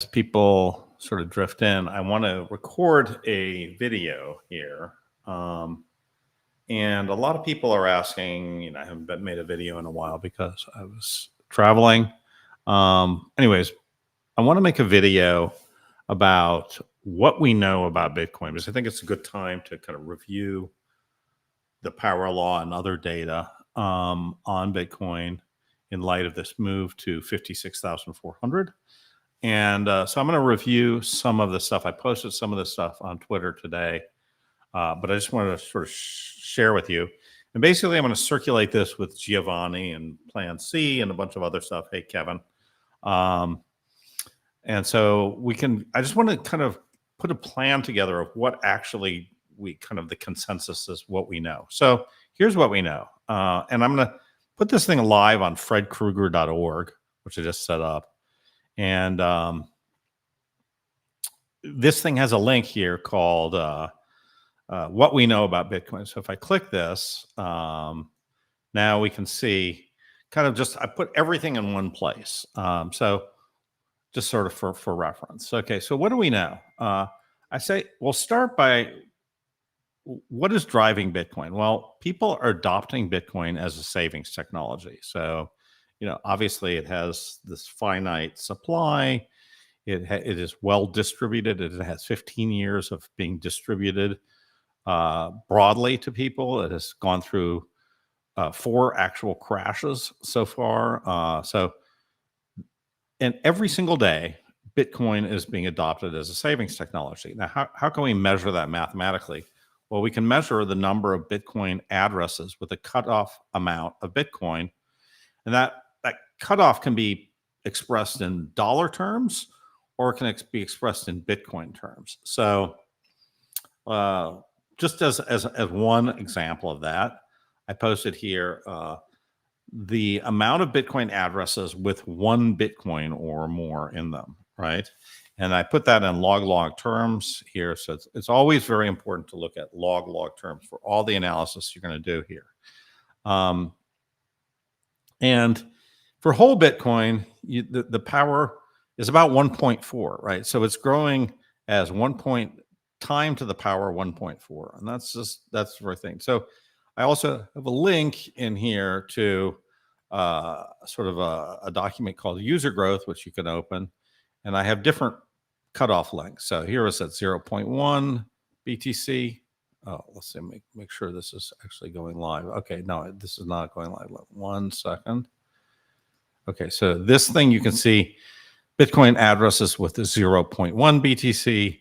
People sort of drift in, I want to record a video here. And a lot of people are asking, I haven't made a video in a while because I was traveling. Anyways, I want to make a video about what we know about Bitcoin, because I think it's a good time to kind of review the power law and other data on Bitcoin in light of this move to 56,400. And so I'm going to review some of the stuff. I posted some of the stuff on Twitter today, but I just wanted to sort of share with you. And basically, I'm going to circulate this with Giovani and PlanC and a bunch of other stuff. Hey, Kevin. And so I just want to kind of put a plan together of what actually the consensus is, what we know. So here's what we know. And I'm going to put this thing live on fredkrueger.org, which I just set up. And this thing has a link here called What We Know About Bitcoin. So if I click this, now we can see I put everything in one place. So just sort of for reference. Okay, so what do we know? I say we'll start by what is driving Bitcoin? Well, people are adopting Bitcoin as a savings technology. So obviously it has this finite supply. It is well distributed. It has 15 years of being distributed broadly to people. It has gone through 4 actual crashes so far. And every single day, Bitcoin is being adopted as a savings technology. Now, how can we measure that mathematically? Well, we can measure the number of Bitcoin addresses with a cutoff amount of Bitcoin. And that cutoff can be expressed in dollar terms, or it can be expressed in Bitcoin terms. So just as one example of that, I posted here the amount of Bitcoin addresses with 1 Bitcoin or more in them, right? And I put that in log terms here. So it's always very important to look at log terms for all the analysis you're going to do here. And for whole Bitcoin, the power is about 1.4, right? So it's growing as 1 time to the power 1.4. And that's the right thing. So I also have a link in here to sort of a document called user growth, which you can open. And I have different cutoff links. So here is at 0.1 BTC. Oh, let's see, make sure this is actually going live. Okay, no, this is not going live. 1 second. Okay, so this thing you can see Bitcoin addresses with the 0.1 BTC.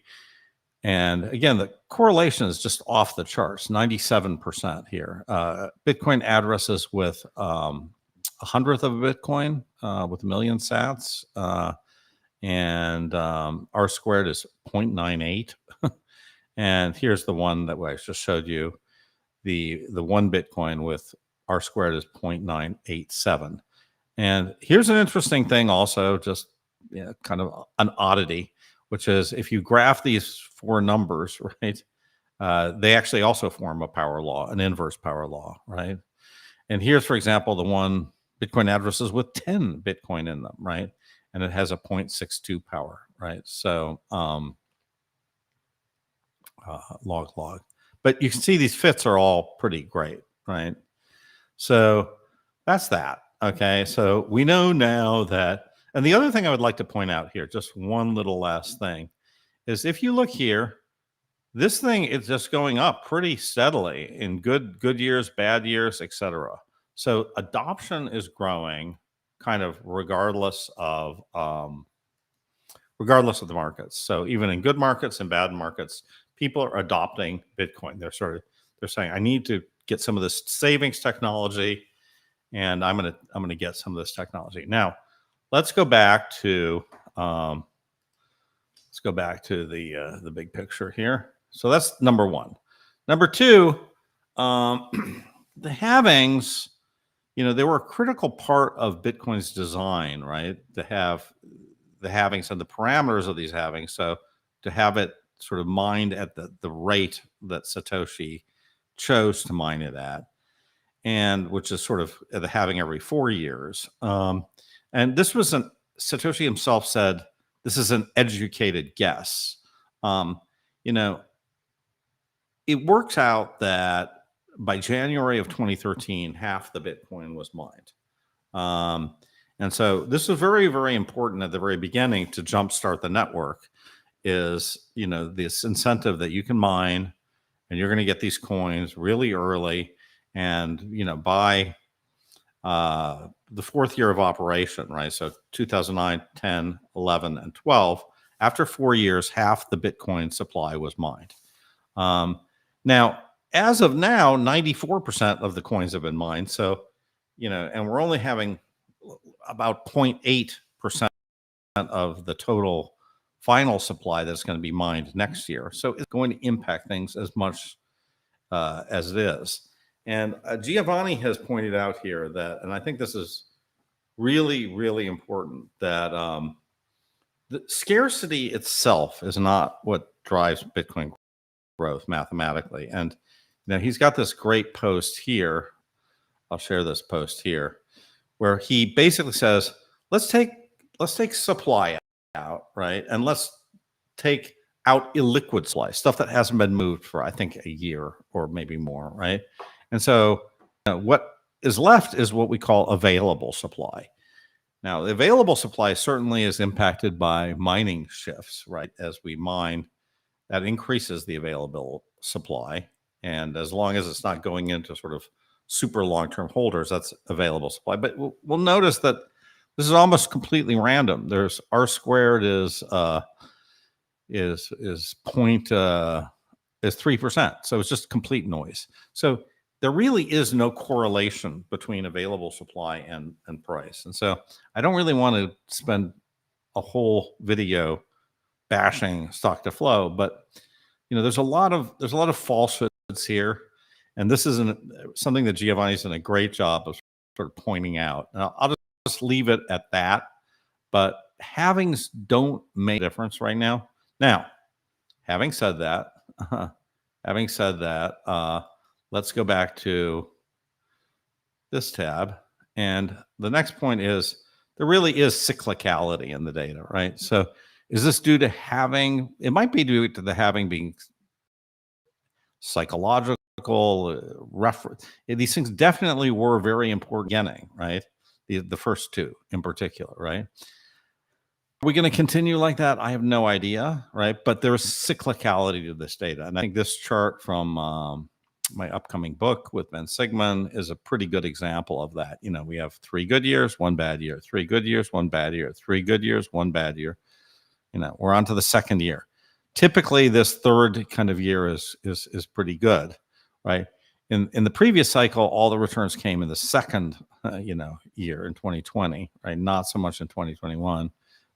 And again, the correlation is just off the charts, 97% here. Bitcoin addresses with 1/100th of a Bitcoin with 1 million sats. And R squared is 0.98. And here's the one that I just showed you. The 1 Bitcoin with R squared is 0.987. And here's an interesting thing also, just kind of an oddity, which is if you graph these 4 numbers, right, they actually also form a power law, an inverse power law, right? And here's, for example, the one Bitcoin addresses with 10 Bitcoin in them, right? And it has a 0.62 power, right? So log. But you can see these fits are all pretty great, right? So that's that. Okay, so we know now that, and the other thing I would like to point out here, just one little last thing, is if you look here, this thing is just going up pretty steadily in good years, bad years, etc. So adoption is growing kind of regardless of the markets. So even in good markets and bad markets, people are adopting Bitcoin. They're saying, I need to get some of this savings technology, and I'm gonna get some of this technology. Now, let's go back to the big picture here. So that's number 1. Number 2, the halvings. They were a critical part of Bitcoin's design, right? To have the halvings and the parameters of these halvings. So to have it sort of mined at the rate that Satoshi chose to mine it at, and which is sort of the halving every 4 years. And this was Satoshi himself said this is an educated guess. You know, it works out that by January of 2013, half the Bitcoin was mined. And so this was very, very important at the very beginning to jumpstart the network is, you know, this incentive that you can mine and you're going to get these coins really early. And, you know, by the fourth year of operation, right? So 2009, 10, 11, and 12, after 4 years, half the Bitcoin supply was mined. Now, as of now, 94% of the coins have been mined. So, you know, and we're only having about 0.8% of the total final supply that's going to be mined next year. So it's going to impact things as much as it is. And Giovani has pointed out here that, and I think this is really, really important, that the scarcity itself is not what drives Bitcoin growth mathematically. And you know, he's got this great post here. I'll share this post here, where he basically says, let's take supply out, right? And let's take out illiquid supply, stuff that hasn't been moved for, I think, a year or maybe more, right? And so what is left is what we call available supply. Now, the available supply certainly is impacted by mining shifts, right? As we mine, that increases the available supply. And as long as it's not going into sort of super long-term holders, that's available supply. But we'll notice that this is almost completely random. There's R squared is 3%. So it's just complete noise. So there really is no correlation between available supply and price. And so I don't really want to spend a whole video bashing stock to flow, but you know, there's a lot of falsehoods here. And this is something that Giovanni's done a great job of sort of pointing out. Now, I'll just leave it at that. But halvings don't make a difference right now. Now, having said that, let's go back to this tab. And the next point is there really is cyclicality in the data, right? So is this due to halving? It might be due to the halving being psychological, these things definitely were very important beginning, right? The first two in particular, right? Are we going to continue like that? I have no idea, right? But there's cyclicality to this data. And I think this chart from my upcoming book with Ben Sigmund is a pretty good example of that. You know, we have 3 good years, 1 bad year, 3 good years, 1 bad year, 3 good years, 1 bad year. You know, we're on to the second year. Typically, this third kind of year is pretty good, right? In the previous cycle, all the returns came in the second, year in 2020, right? Not so much in 2021,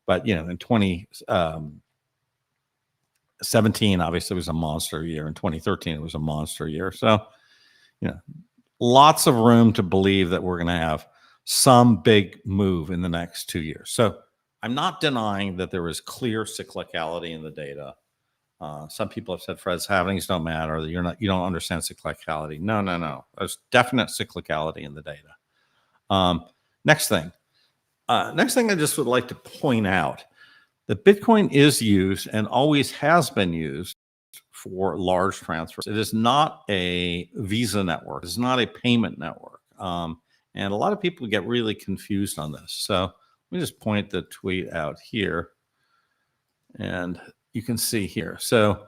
but you know, in 2017, obviously, was a monster year. In 2013, it was a monster year. So, you know, lots of room to believe that we're going to have some big move in the next 2 years. So, I'm not denying that there is clear cyclicality in the data. Some people have said, Fred's halvings don't matter. You don't understand cyclicality. No. There's definite cyclicality in the data. Next thing I just would like to point out that Bitcoin is used and always has been used for large transfers. It is not a Visa network. It's not a payment network. And a lot of people get really confused on this. So let me just point the tweet out here. And you can see here. So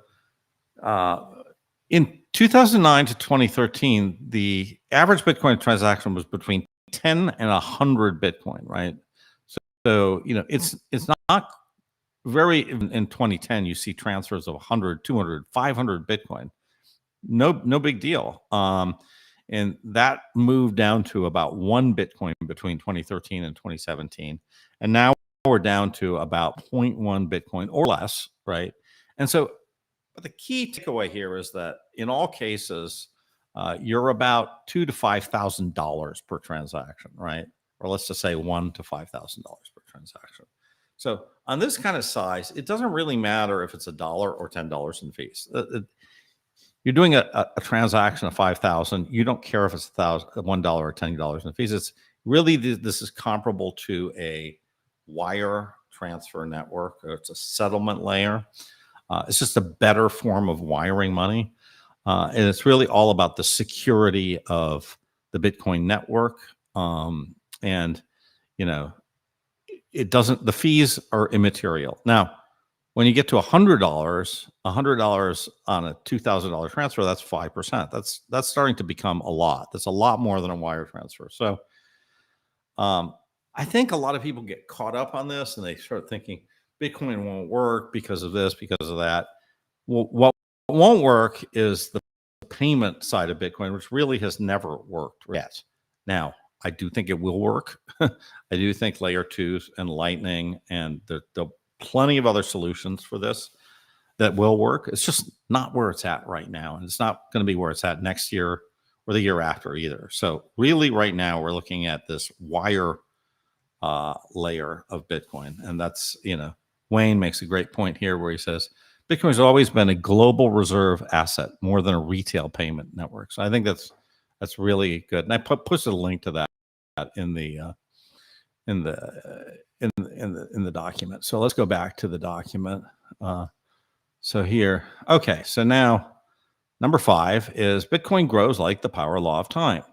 in 2009 to 2013, the average Bitcoin transaction was between 10 and 100 Bitcoin, right? So you know, it's not very, in 2010, you see transfers of 100, 200, 500 Bitcoin. No big deal. And that moved down to about 1 Bitcoin between 2013 and 2017. And now we're down to about 0.1 Bitcoin or less, right? And so the key takeaway here is that in all cases, you're about $2,000 to $5,000 per transaction, right? Or let's just say $1,000 to $5,000 per transaction. So on this kind of size, it doesn't really matter if it's $1 or $10 in fees. You're doing a transaction of 5,000. You don't care if it's $1 or $10 in fees. It's really, this is comparable to a wire transfer network. It's a settlement layer. It's just a better form of wiring money. And it's really all about the security of the Bitcoin network. And, you know, the fees are immaterial. Now, when you get to $100 on a $2,000 transfer, that's 5%. That's starting to become a lot. That's a lot more than a wire transfer. So I think a lot of people get caught up on this and they start thinking Bitcoin won't work because of this, because of that. Well, what won't work is the payment side of Bitcoin, which really has never worked yet. Now, I do think it will work. I do think layer 2s and Lightning and the plenty of other solutions for this that will work. It's just not where it's at right now. And it's not going to be where it's at next year or the year after either. So really right now we're looking at this wire layer of Bitcoin. And that's, you know, Wayne makes a great point here where he says, Bitcoin has always been a global reserve asset more than a retail payment network. So I think that's really good. And I pushed a link to that in the document. So let's go back to the document. So here, okay. So now number 5 is Bitcoin grows like the power law of time.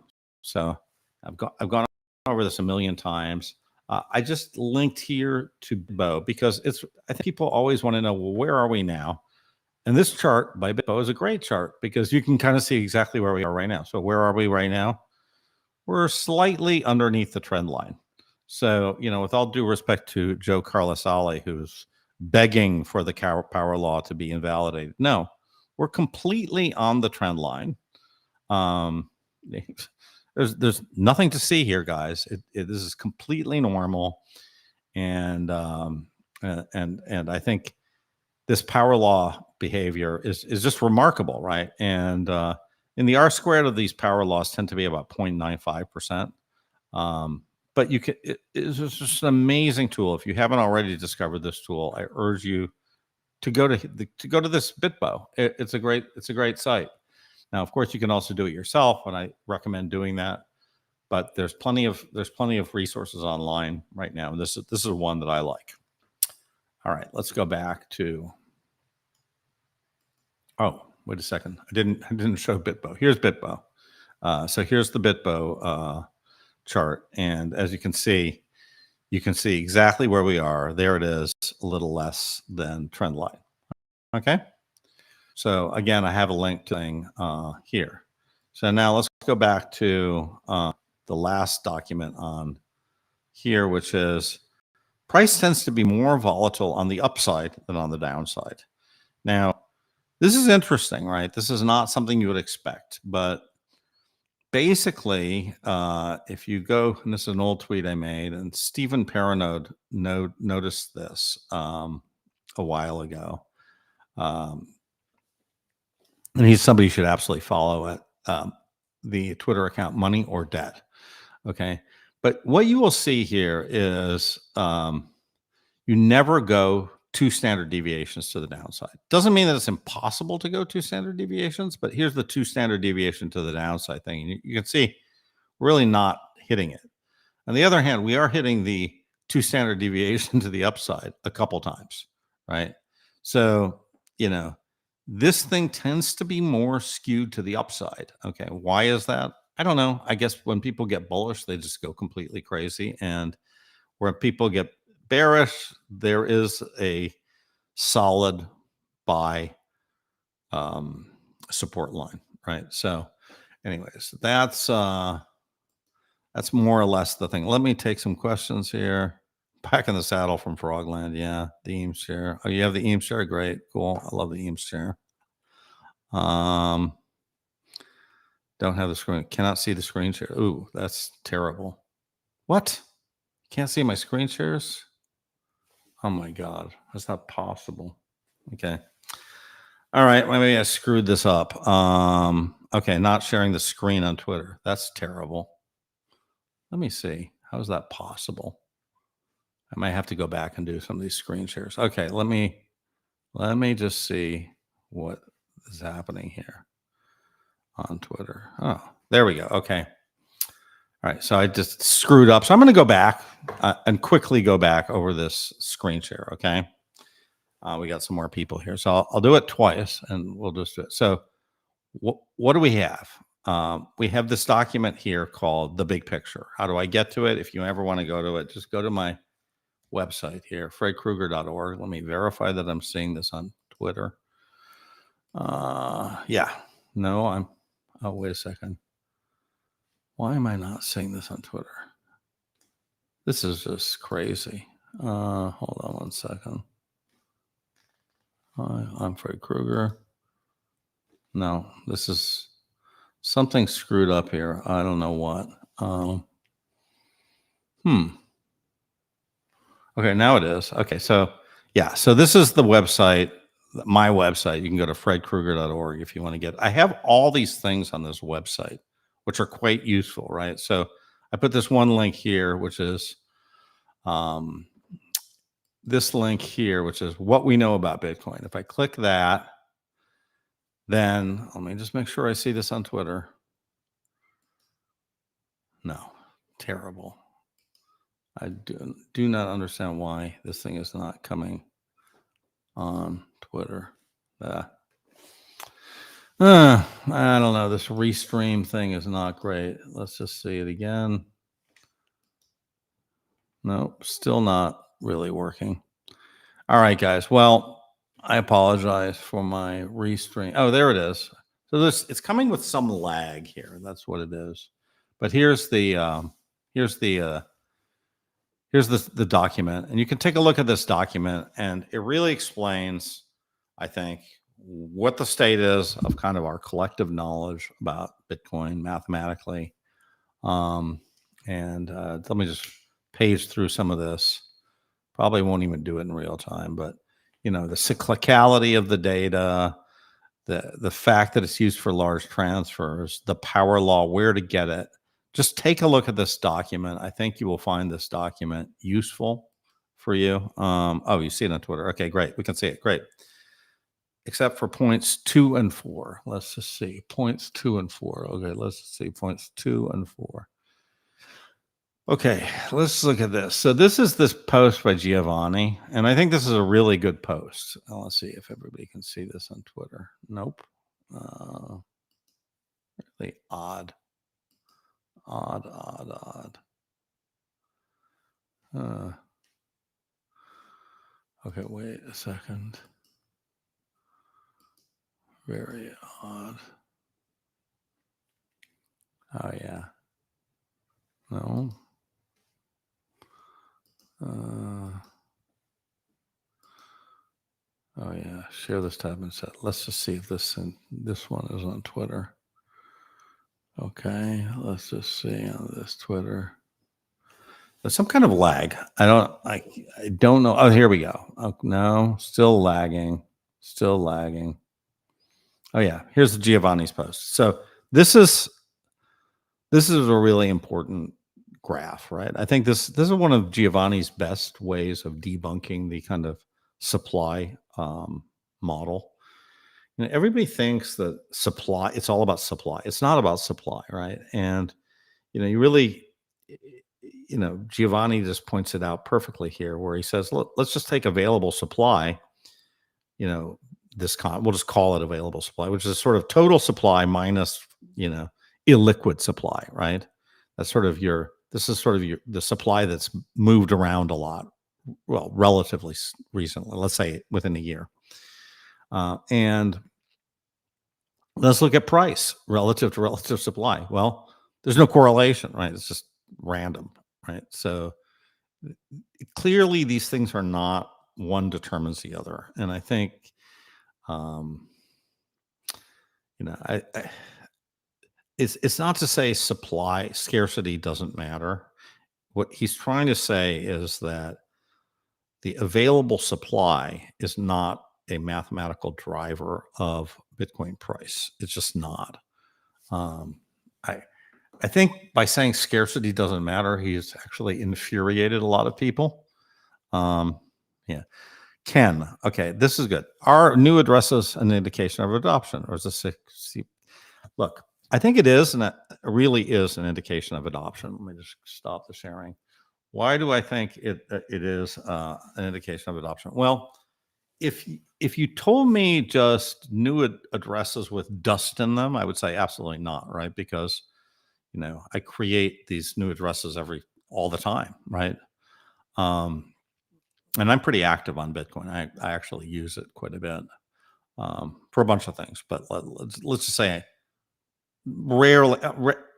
So I've gone over this a million times. I just linked here to BitBo because I think people always want to know, well, where are we now? And this chart by BitBo is a great chart because you can kind of see exactly where we are right now. So where are we right now? We're slightly underneath the trend line. So, you know, with all due respect to Joe Carlasale, who's begging for the power law to be invalidated. No, we're completely on the trend line. There's nothing to see here, guys. This is completely normal. And I think this power law behavior is just remarkable, right? And in the R squared of these power laws tend to be about 0.95%. But it's just an amazing tool. If you haven't already discovered this tool, I urge you to go to this BitBo. It's a great site. Now, of course, you can also do it yourself, and I recommend doing that. But there's plenty of resources online right now, and this is one that I like. All right, let's go back to. Oh, wait a second. I didn't show BitBo. Here's BitBo. So here's the BitBo chart, and as you can see exactly where we are. There it is, a little less than trend line. Okay. So again, I have a link to thing here. So now let's go back to the last document on here, which is price tends to be more volatile on the upside than on the downside. Now, this is interesting, right? This is not something you would expect, but basically, if you go, and this is an old tweet I made, and StephenPerrenod noticed this a while ago. And he's somebody you should absolutely follow at the Twitter account Money or Debt. Okay. But what you will see here is you never go 2 standard deviations to the downside. Doesn't mean that it's impossible to go 2 standard deviations, but here's the 2 standard deviation to the downside thing. You can see we're really not hitting it. On the other hand, we are hitting the 2 standard deviation to the upside a couple times, right? So, you know, this thing tends to be more skewed to the upside. Okay. Why is that? I don't know. I guess when people get bullish, they just go completely crazy. And where people get bearish, there is a solid buy support line, right? So anyways, that's more or less the thing. Let me take some questions here. Back in the saddle from Frogland. Yeah, the Eames share. Oh, you have the Eames share? Great. Cool. I love the Eames share. Don't have the screen. Cannot see the screen share. Ooh, that's terrible. What? Can't see my screen shares? Oh my God. That's not possible. Okay. All right. Well, maybe I screwed this up. Okay. Not sharing the screen on Twitter. That's terrible. Let me see. How is that possible? I might have to go back and do some of these screen shares. Okay. Let me just see what is happening here on Twitter. Oh, there we go. Okay. All right, so I just screwed up. So I'm going to go back and quickly go back over this screen share, okay? We got some more people here. So I'll do it twice, and we'll just do it. So what do we have? We have this document here called The Big Picture. How do I get to it? If you ever want to go to it, just go to my website here, fredkrueger.org. Let me verify that I'm seeing this on Twitter. Yeah. No, oh, wait a second. Why am I not seeing this on Twitter? This is just crazy. Hold on one second. I'm Fred Krueger. No, this is something screwed up here. I don't know what. Okay, now it is. Okay, so yeah, so this is the website, my website. You can go to fredkrueger.org if you want to get. I have all these things on this website, which are quite useful, right? So I put this one link here, which is this link here, which is what we know about Bitcoin. If I click that, then let me just make sure I see this on Twitter. No, terrible. I do not understand why this thing is not coming on Twitter. I don't know. This restream thing is not great. Let's just see it again. Nope, still not really working. All right, guys. Well, I apologize for my restream. Oh, there it is. So it's coming with some lag here. That's what it is. But here's the document, and you can take a look at this document, and it really explains, I think, what the state is of kind of our collective knowledge about Bitcoin mathematically. And let me just page through some of this. Probably won't even do it in real time, but the cyclicality of the data, the fact that it's used for large transfers, the power law, where to get it. Just take a look at this document. I think you will find this document useful for you. Oh, you see it on Twitter. Okay, great. We can see it. Great. Except for points 2 and 4. Let's just see. Points 2 and 4. Okay, let's see. Points 2 and 4. Okay, let's look at this. So this is this post by Giovani, and I think this is a really good post. Let's see if everybody can see this on Twitter. Nope. Really odd. Okay, wait a second. Very odd. Oh, yeah. No. Oh, yeah. Share this tab and set. Let's just see if this one is on Twitter. Okay, let's just see on this Twitter. There's some kind of lag. I don't know. Oh, here we go. Oh, no, still lagging. Oh yeah, here's the Giovanni's post. So this is a really important graph, right? I think this is one of Giovanni's best ways of debunking the kind of supply model. Everybody thinks that supply, it's all about supply. It's not about supply, right? And you really, Giovanni just points it out perfectly here, where he says, look, let's just take available supply. We'll just call it available supply, which is sort of total supply minus, illiquid supply, right? That's sort of the supply that's moved around a lot, well, relatively recently, let's say within a year. And let's look at price relative to relative supply. Well, there's no correlation, right? It's just random, right? So clearly these things are not one determines the other. And I think, it's not to say supply scarcity doesn't matter. What he's trying to say is that the available supply is not a mathematical driver of Bitcoin price. It's just not. I think by saying scarcity doesn't matter, he's actually infuriated a lot of people. Yeah. Ken, okay, this is good. Are new addresses an indication of adoption, or is this look? I think it is, and really is an indication of adoption. Let me just stop the sharing. Why do I think it is an indication of adoption? Well, if you told me just new addresses with dust in them, I would say absolutely not, right? Because I create these new addresses all the time, right? Um, and I'm pretty active on Bitcoin. I actually use it quite a bit for a bunch of things. But let's just say rarely,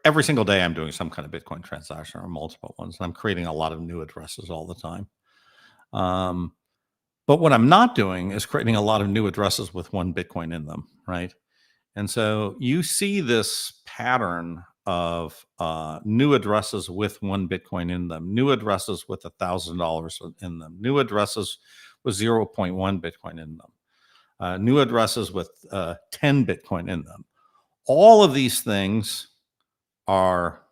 every single day, I'm doing some kind of Bitcoin transaction or multiple ones. And I'm creating a lot of new addresses all the time. But what I'm not doing is creating a lot of new addresses with one Bitcoin in them, right? And so you see this pattern of new addresses with one Bitcoin in them, new addresses with $1,000 in them, new addresses with 0.1 Bitcoin in them, new addresses with 10 Bitcoin in them. All of these things are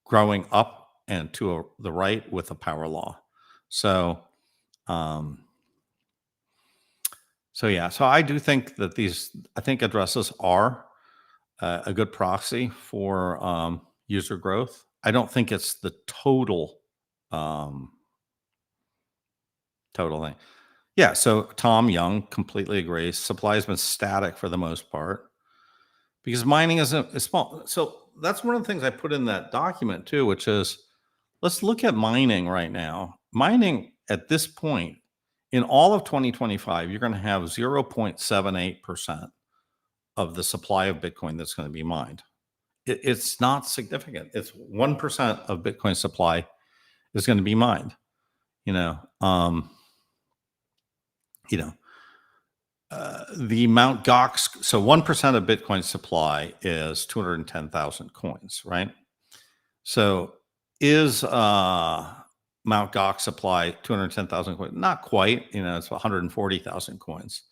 growing up and to the right with the power law. So, so I do think that I think addresses are a good proxy for user growth. I don't think it's the total thing. Yeah. So Tom Young completely agrees. Supply has been static for the most part because mining is small. So that's one of the things I put in that document too, which is let's look at mining right now. Mining at this point in all of 2025, you're going to have 0.78% of the supply of Bitcoin that's going to be mined. It's not significant. It's 1% of Bitcoin supply is going to be mined. The Mount Gox. So 1% of Bitcoin supply is 210,000 coins, right? So is Mount Gox supply 210,000 coins? Not quite. It's 140,000 coins.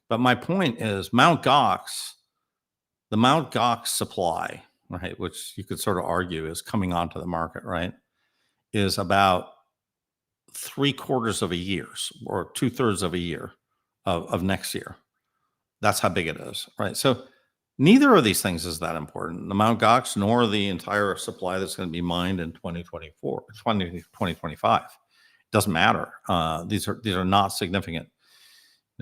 But my point is the Mount Gox supply, right, which you could sort of argue is coming onto the market, right, is about 3/4 of a year or 2/3 of a year of next year. That's how big it is, right? So neither of these things is that important. The Mount Gox nor the entire supply that's going to be mined in 2025. It doesn't matter. These are not significant.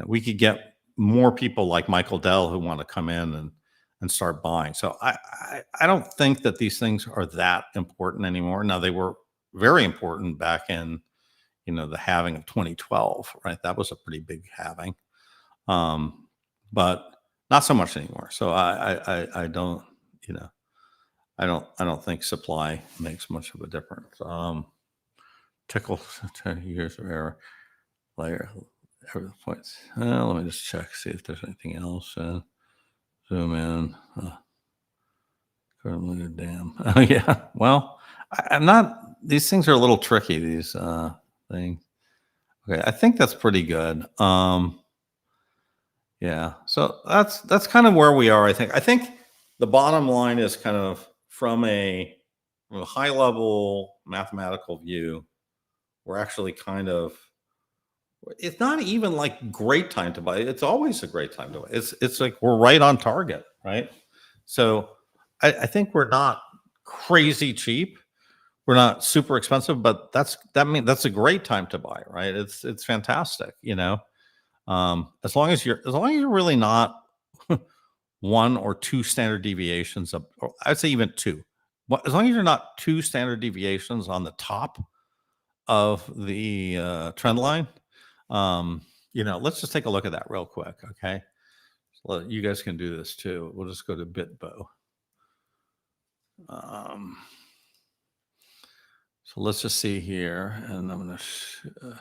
We could get more people like Michael Dell who want to come in and start buying. So I don't think that these things are that important anymore. Now, they were very important back in the halving of 2012, right? That was a pretty big halving, but not so much anymore. So I don't I don't think supply makes much of a difference. Tickle 10 years of error layer every points. Let me just check, see if there's anything else. Zoom in. Damn. Oh yeah. Well, I'm not. These things are a little tricky. These things. Okay, I think that's pretty good. Yeah. So that's kind of where we are. I think the bottom line is kind of from a high level mathematical view. We're actually kind of. It's not even like great time to buy. It's always a great time to buy. It's like we're right on target, right? So I think we're not crazy cheap. We're not super expensive, but that's a great time to buy, right? It's fantastic, as long as you're really not one or two standard deviations of, or I'd say even two. As long as you're not two standard deviations on the top of the trend line, let's just take a look at that real quick, okay? So you guys can do this too. We'll just go to Bitbo. So let's just see here, and I'm going to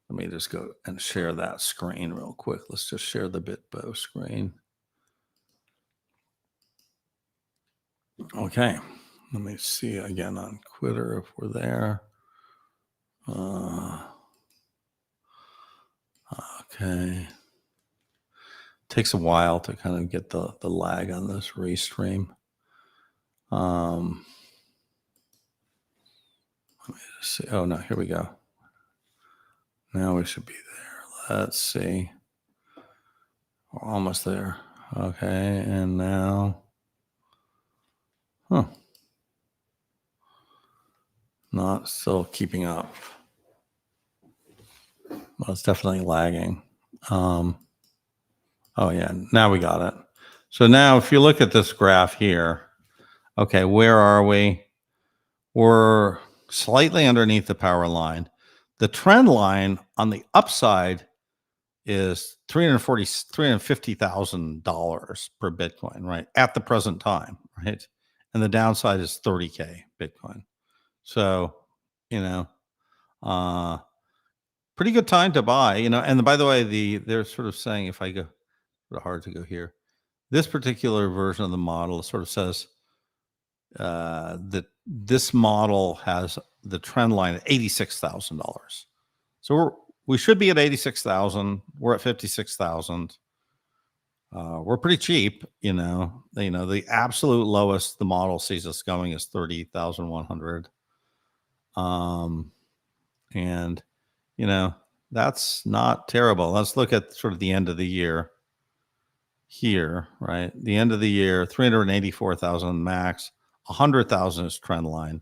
let me just go and share that screen real quick. Let's just share the Bitbo screen. Okay, let me see again on Twitter if we're there. Okay. Takes a while to kind of get the lag on this restream. Let me just see. Oh no, here we go. Now we should be there. Let's see. We're almost there. Okay, and now Huh. Not still keeping up. Well, it's definitely lagging. Oh yeah, now we got it. So now if you look at this graph here, okay, where are we? We're slightly underneath the power line. The trend line on the upside is $350,000 per Bitcoin, right? At the present time, right? And the downside is 30K Bitcoin. So, you know, pretty good time to buy, and by the way, they're sort of saying, if I go, hard to go here, this particular version of the model sort of says that this model has the trend line at $86,000. So we should be at 86,000. We're at 56,000. We're pretty cheap, the absolute lowest the model sees us going is 30,100. And that's not terrible. Let's look at sort of the end of the year here, right? The end of the year, 384,000 max, 100,000 is trend line,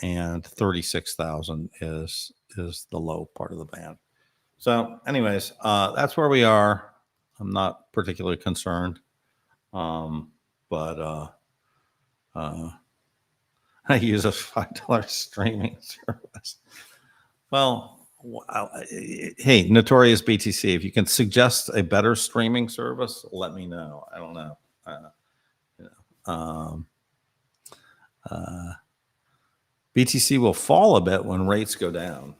and 36,000 is the low part of the band. So anyways, that's where we are. I'm not particularly concerned. But I use a $5 streaming service. Well, hey, Notorious BTC, if you can suggest a better streaming service, let me know. I don't know. BTC will fall a bit when rates go down.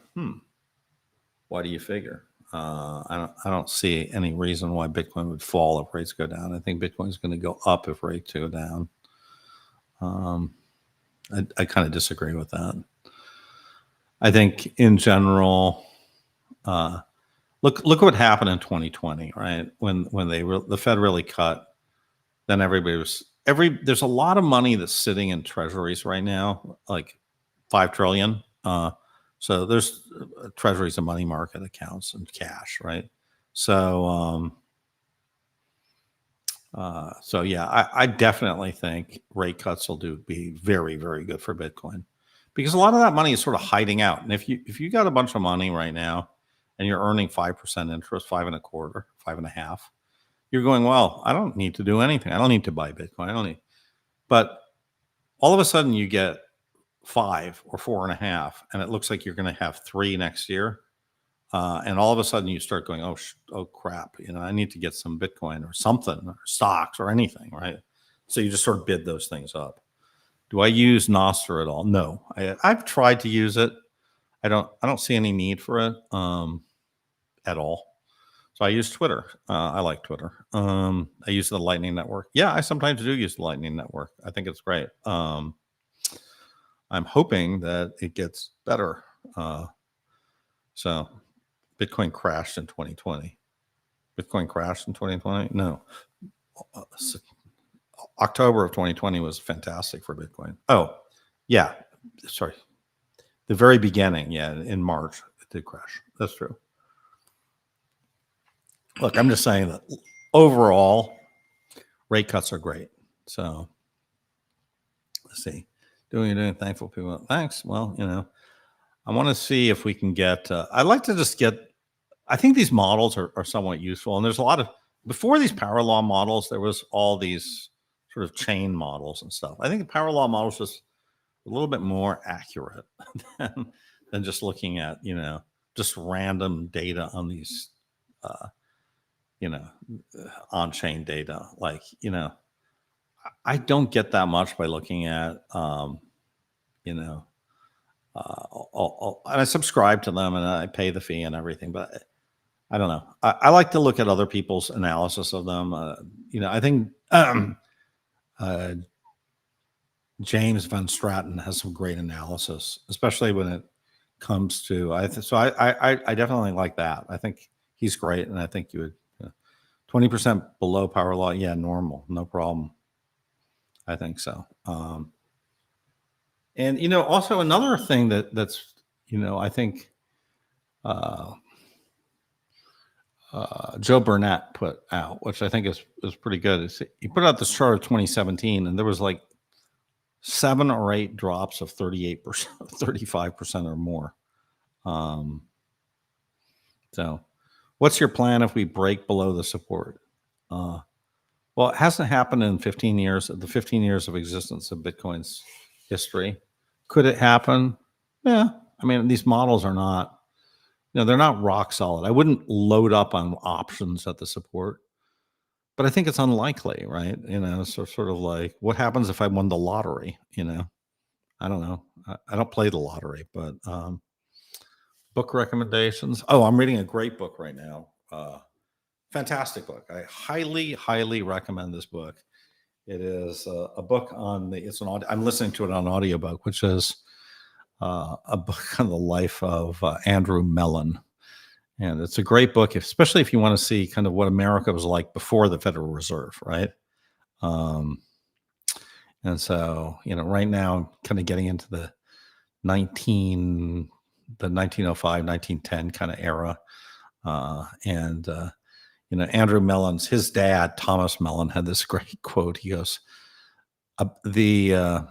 Why do you figure? I don't see any reason why Bitcoin would fall if rates go down. I think Bitcoin is going to go up if rates go down. I kind of disagree with that. I think in general, look what happened in 2020, right? When the Fed really cut, then there's a lot of money that's sitting in treasuries right now, like 5 trillion. So there's treasuries and money market accounts and cash, right? So yeah, I definitely think rate cuts will be very, very good for Bitcoin, because a lot of that money is sort of hiding out. And if you got a bunch of money right now and you're earning 5% interest, 5.25%, 5.5%, you're going, well, I don't need to do anything. I don't need to buy Bitcoin. But all of a sudden you get 5 or 4.5, and it looks like you're going to have 3 next year. And all of a sudden you start going, oh crap, I need to get some Bitcoin or something, or stocks or anything, right? So you just sort of bid those things up. Do I use Nostr at all? No, I've tried to use it. I don't see any need for it at all. So I use Twitter. I like Twitter. I use the Lightning Network. Yeah, I sometimes do use the Lightning Network. I think it's great. I'm hoping that it gets better. So Bitcoin crashed in 2020. Bitcoin crashed in 2020? No. October of 2020 was fantastic for Bitcoin. Oh, yeah. Sorry. The very beginning, yeah, in March, it did crash. That's true. Look, I'm just saying that overall, rate cuts are great. So let's see. Doing thankful people. Thanks. Well, I want to see if we can get, I'd like to just get, I think these models are somewhat useful. And there's a lot of, before these power law models, there was all these sort of chain models and stuff. I think the power law models just a little bit more accurate than just looking at, just random data on these, on-chain data. Like, I don't get that much by looking at, and I subscribe to them and I pay the fee and everything, but I don't know. I like to look at other people's analysis of them. I think James Van Straten has some great analysis, especially when it comes to, I definitely like that. I think he's great. And I think you would, 20% below power law. Yeah. Normal. No problem. I think so. And, also another thing that's, I think, Joe Burnett put out, which I think is pretty good. He put out this chart of 2017, and there was like 7 or 8 drops of 38%, 35% or more. So what's your plan if we break below the support? Well, it hasn't happened in 15 years, the 15 years of existence of Bitcoin's history. Could it happen? Yeah. I mean, these models are not, they're not rock solid. I wouldn't load up on options at the support, but I think it's unlikely, right? So sort of like, what happens if I won the lottery? I don't know. I don't play the lottery, but book recommendations. Oh, I'm reading a great book right now. Fantastic book. I highly, highly recommend this book. It is a book on I'm listening to it on audiobook, which is a book on the life of Andrew Mellon. And it's a great book, especially if you want to see kind of what America was like before the Federal Reserve, right? And so, right now I'm kind of getting into the 1905, 1910 kind of era. Andrew Mellon's, his dad, Thomas Mellon, had this great quote. He goes, the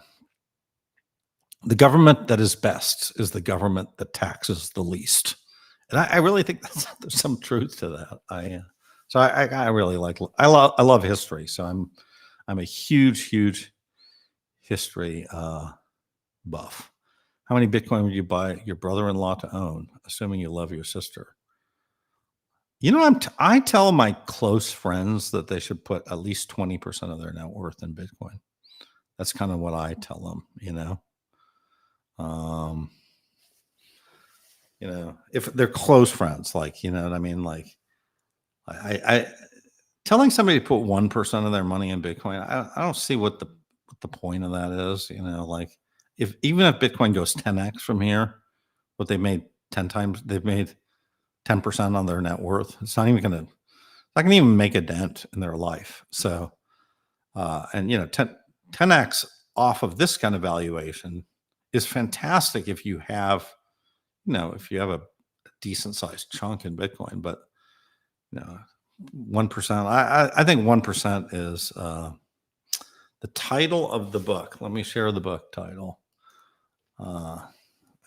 government that is best is the government that taxes the least. And I really think there's some truth to that. I really I love history. So I'm a huge history buff. How many Bitcoin would you buy your brother-in-law to own, assuming you love your sister? I tell my close friends that they should put at least 20% of their net worth in Bitcoin. That's kind of what I tell them, if they're close friends, like, what I mean? Like I telling somebody to put 1% of their money in Bitcoin, I don't see what the point of that is, like even if Bitcoin goes 10x from here, what they made 10 times, they've made 10% on their net worth. It's not going to even make a dent in their life. So, 10x off of this kind of valuation is fantastic if you have, a decent sized chunk in Bitcoin, but 1%, I think 1% is the title of the book. Let me share the book title.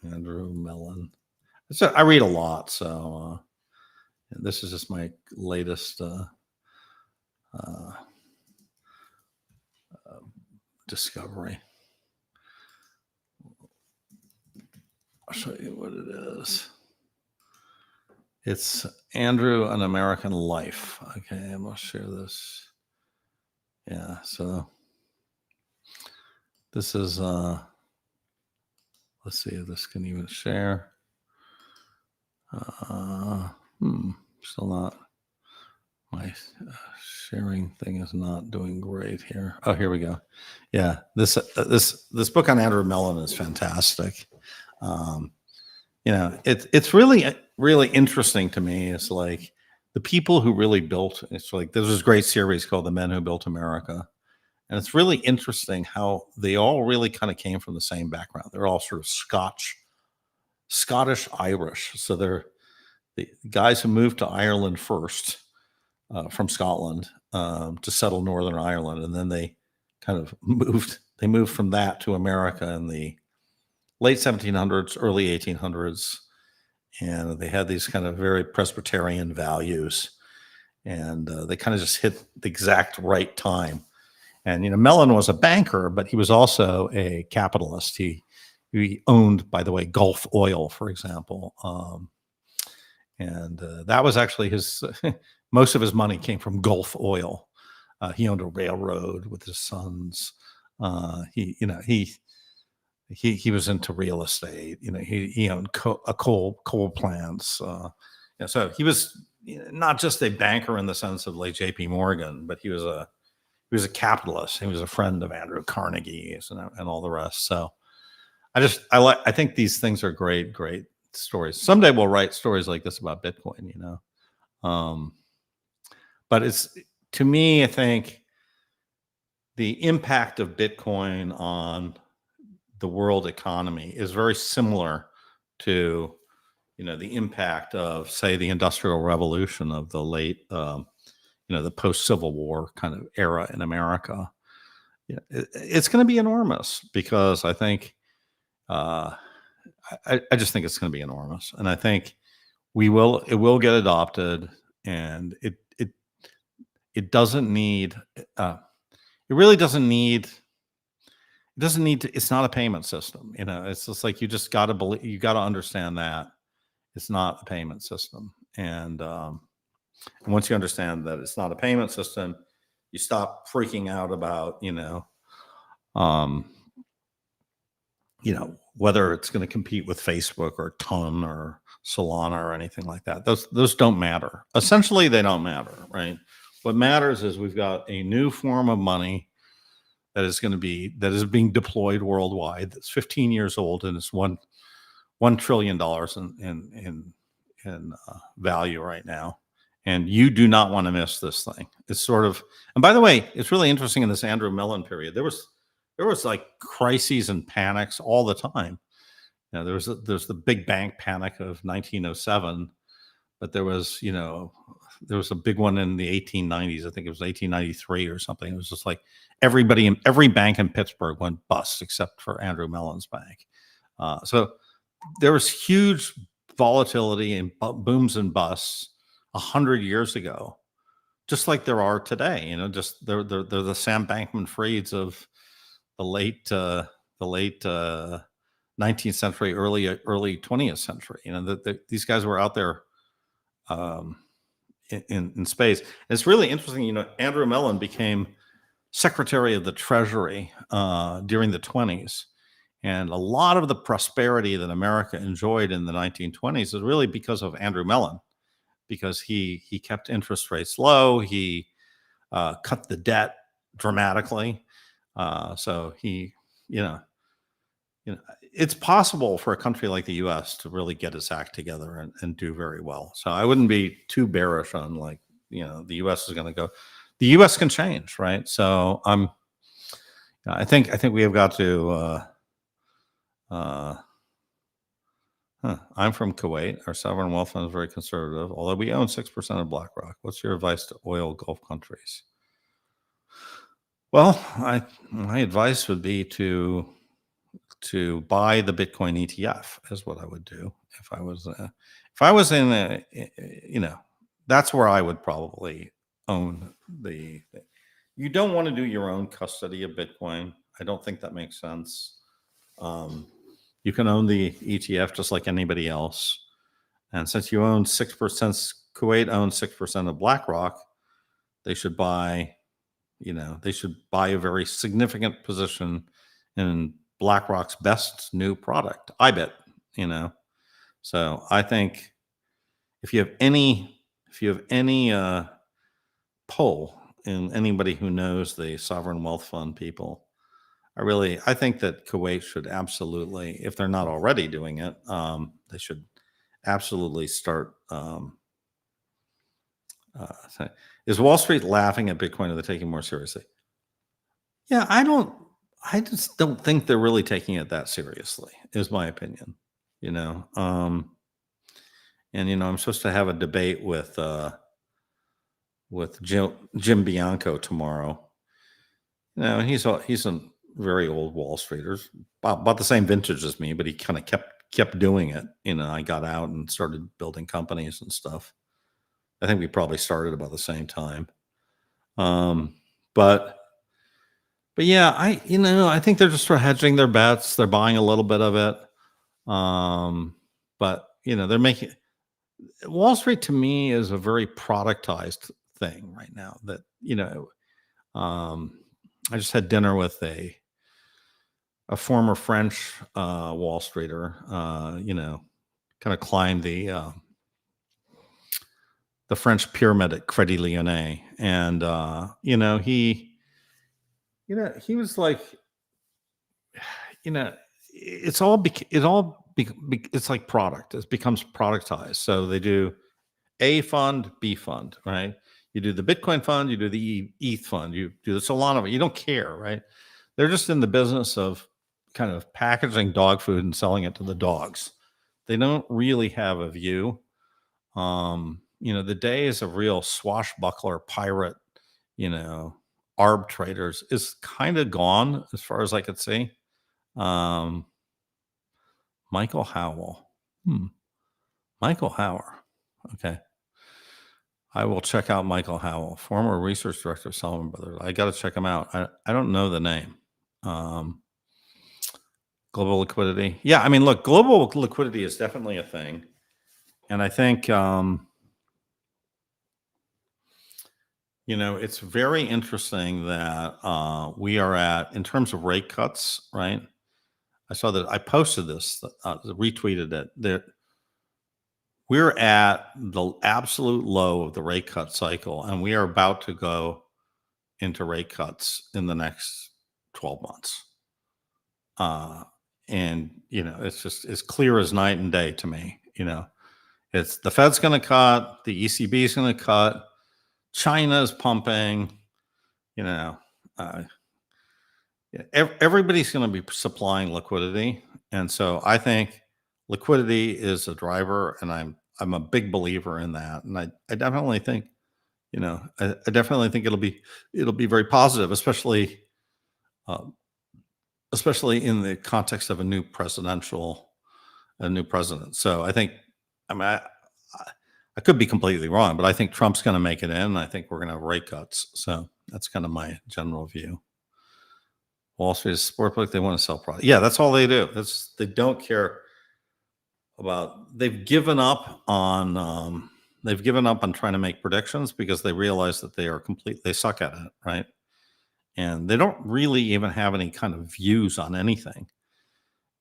Andrew Mellon. So I read a lot, so this is just my latest discovery. I'll show you what it is. It's Andrew, An American Life. Okay, I'm going to share this. Yeah, so this is, let's see if this can even share. Still not. My sharing thing is not doing great here. Oh, here we go. Yeah, this book on Andrew Mellon is fantastic. It's really interesting to me. It's like the people who really built. It's like there's this great series called "The Men Who Built America," and it's really interesting how they all really kind of came from the same background. They're all sort of Scottish Irish. So they're the guys who moved to Ireland first from Scotland to settle Northern Ireland, and then they kind of moved from that to America in the late 1700s, early 1800s, and they had these kind of very Presbyterian values, and they kind of just hit the exact right time. And Mellon was a banker, but he was also a capitalist. He owned, by the way, Gulf Oil, for example. And that was actually his, most of his money came from Gulf Oil. He owned a railroad with his sons. He was into real estate. He owned coal plants. So he was not just a banker in the sense of like J.P. Morgan, but he was a capitalist. He was a friend of Andrew Carnegie's and all the rest. So I think these things are great stories. Someday we'll write stories like this about Bitcoin, but it's, to me, I think the impact of Bitcoin on the world economy is very similar to, the impact of, say, the Industrial Revolution of the late, the post-Civil War kind of era in America. Yeah, it's going to be enormous because I think uh, I just think it's going to be enormous, and I think it will get adopted, and it doesn't need uh, it really doesn't need it doesn't need to. It's not a payment system, you know. It's just like you just got to believe, you got to understand that it's not a payment system, and once you understand that it's not a payment system, you stop freaking out about um, whether it's going to compete with Facebook or Ton or Solana or anything like that. Those don't matter. Essentially, they don't matter, right? What matters is we've got a new form of money that is being deployed worldwide. That's 15 years old and it's $1 trillion in value right now. And you do not want to miss this thing. It's sort of, and by the way, it's really interesting in this Andrew Mellon period. There was like crises and panics all the time. You know, there's the big bank panic of 1907, but there was a big one in the 1890s. I think it was 1893 or something. It was just like every bank in Pittsburgh went bust except for Andrew Mellon's bank. So there was huge volatility and booms and busts 100 years ago, just like there are today. Just they're the Sam Bankman-Frieds of the late 19th century, early 20th century. These guys were out there in space. And it's really interesting. Andrew Mellon became Secretary of the Treasury during the 20s. And a lot of the prosperity that America enjoyed in the 1920s is really because of Andrew Mellon, because he kept interest rates low. He cut the debt dramatically. So it's possible for a country like the U.S. to really get its act together and do very well. So I wouldn't be too bearish on the U.S. is going to go. The U.S. can change, right? So I think we have got to. I'm from Kuwait. Our sovereign wealth fund is very conservative, although we own 6% of BlackRock. What's your advice to oil Gulf countries? Well, my advice would be to buy the Bitcoin ETF is what I would do if I was in that's where I would probably own the. You don't want to do your own custody of Bitcoin. I don't think that makes sense. You can own the ETF just like anybody else. And since you own 6%, Kuwait owns 6% of BlackRock, they should buy a very significant position in BlackRock's best new product, IBIT. So I think if you have any pull in anybody who knows the sovereign wealth fund people, I think that Kuwait should absolutely, if they're not already doing it, they should absolutely start. Is Wall Street laughing at Bitcoin, or are they taking more seriously? Yeah, I just don't think they're really taking it that seriously, is my opinion. I'm supposed to have a debate with Jim Bianco tomorrow. He's a very old Wall Streeters, about the same vintage as me, but he kind of kept doing it. I got out and started building companies and stuff. I think we probably started about the same time. But yeah, I think they're just hedging their bets. They're buying a little bit of it. But they're making Wall Street, to me, is a very productized thing right now that, I just had dinner with a former French Wall Streeter, kind of climbed the French pyramid at Credit Lyonnais. And, he was like, it's like product. It becomes productized. So they do A fund, B fund, right? You do the Bitcoin fund, you do the ETH fund, you do the Solana. You don't care, right? They're just in the business of kind of packaging dog food and selling it to the dogs. They don't really have a view. The days of real swashbuckler pirate, arb traders is kind of gone as far as I could see. Michael Howell. Michael Howell. Okay. I will check out Michael Howell, former research director of Salomon Brothers. I got to check him out. I don't know the name. Global liquidity. Yeah, I mean, look, global liquidity is definitely a thing. And I think, it's very interesting that we are at, in terms of rate cuts, right? I saw that I posted this, retweeted it, that we're at the absolute low of the rate cut cycle, and we are about to go into rate cuts in the next 12 months. And, it's just as clear as night and day to me. It's the Fed's going to cut, the ECB is going to cut, China's pumping, everybody's going to be supplying liquidity. And so I think liquidity is a driver, and I'm a big believer in that. And I definitely think, I definitely think it'll be very positive, especially in the context of a new president. So I think, I could be completely wrong, but I think Trump's going to make it in. And I think we're going to have rate cuts. So that's kind of my general view. Wall Street is sport book. They want to sell product. Yeah, that's all they do. They don't care about. They've given up on trying to make predictions because they realize that they suck at it, right? And they don't really even have any kind of views on anything.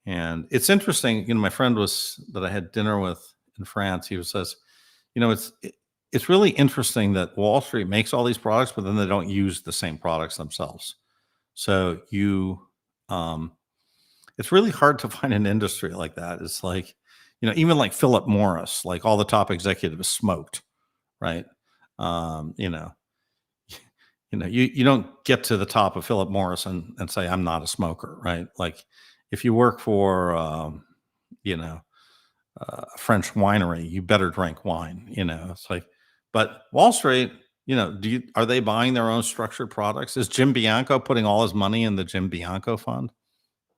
And it's interesting. My friend that I had dinner with in France. He says, it's really interesting that Wall Street makes all these products, but then they don't use the same products themselves. So it's really hard to find an industry like that. It's like, even like Philip Morris, like all the top executives smoked, right? You don't get to the top of Philip Morris and say, I'm not a smoker, right? Like if you work for, a French winery, you better drink wine, it's like, but Wall Street, are they buying their own structured products? Is Jim Bianco putting all his money in the Jim Bianco fund?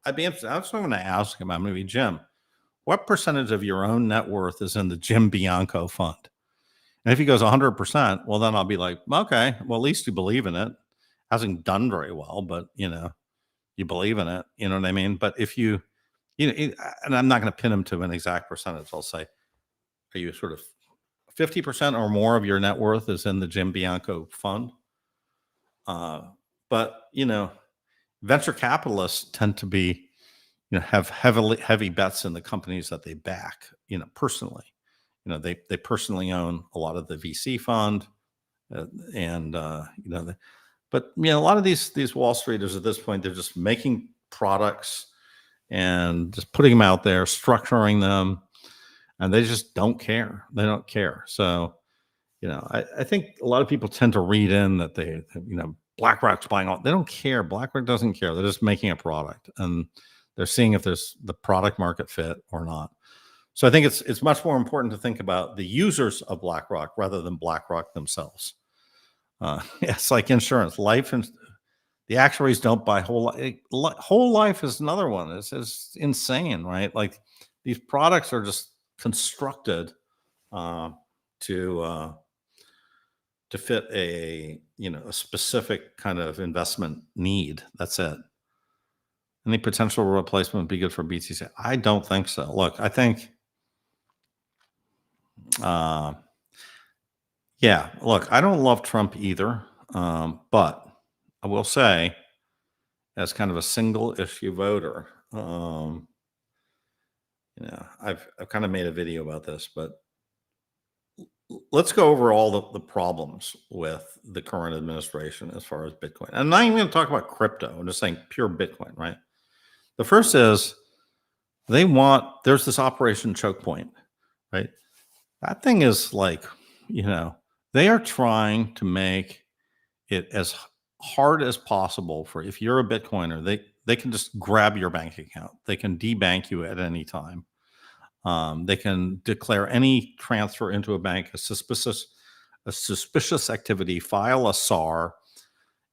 I'd be interested. I was going to ask him, I'm going to be, Jim, what percentage of your own net worth is in the Jim Bianco fund? And if he goes 100%, well, then I'll be like, okay, well, at least you believe in it. Hasn't done very well, but you believe in it. You know what I mean? But if and I'm not going to pin him to an exact percentage. I'll say, are you sort of 50% or more of your net worth is in the Jim Bianco fund? But venture capitalists tend to be, have heavy bets in the companies that they back, personally. They personally own a lot of the VC fund, but a lot of these Wall Streeters at this point, they're just making products and just putting them out there, structuring them, and they just don't care. They don't care. So, I think a lot of people tend to read in that BlackRock's buying all. They don't care. BlackRock doesn't care. They're just making a product, and they're seeing if there's the product market fit or not. So I think it's much more important to think about the users of BlackRock rather than BlackRock themselves. It's like insurance, life, and the actuaries don't buy whole life. Whole life is another one. It's insane, right? Like these products are just constructed to fit a specific kind of investment need. That's it. Any potential replacement would be good for BTC? I don't think so. Look, I think, look, I don't love Trump either, but I will say, as kind of a single issue voter, I've kind of made a video about this, but let's go over all the problems with the current administration as far as Bitcoin. I'm not even going to talk about crypto. I'm just saying pure Bitcoin, right? The first is there's this Operation Choke Point, right? That thing is like, they are trying to make it as hard as possible for, if you're a Bitcoiner, they can just grab your bank account. They can debank you at any time. They can declare any transfer into a bank a suspicious activity, file a SAR,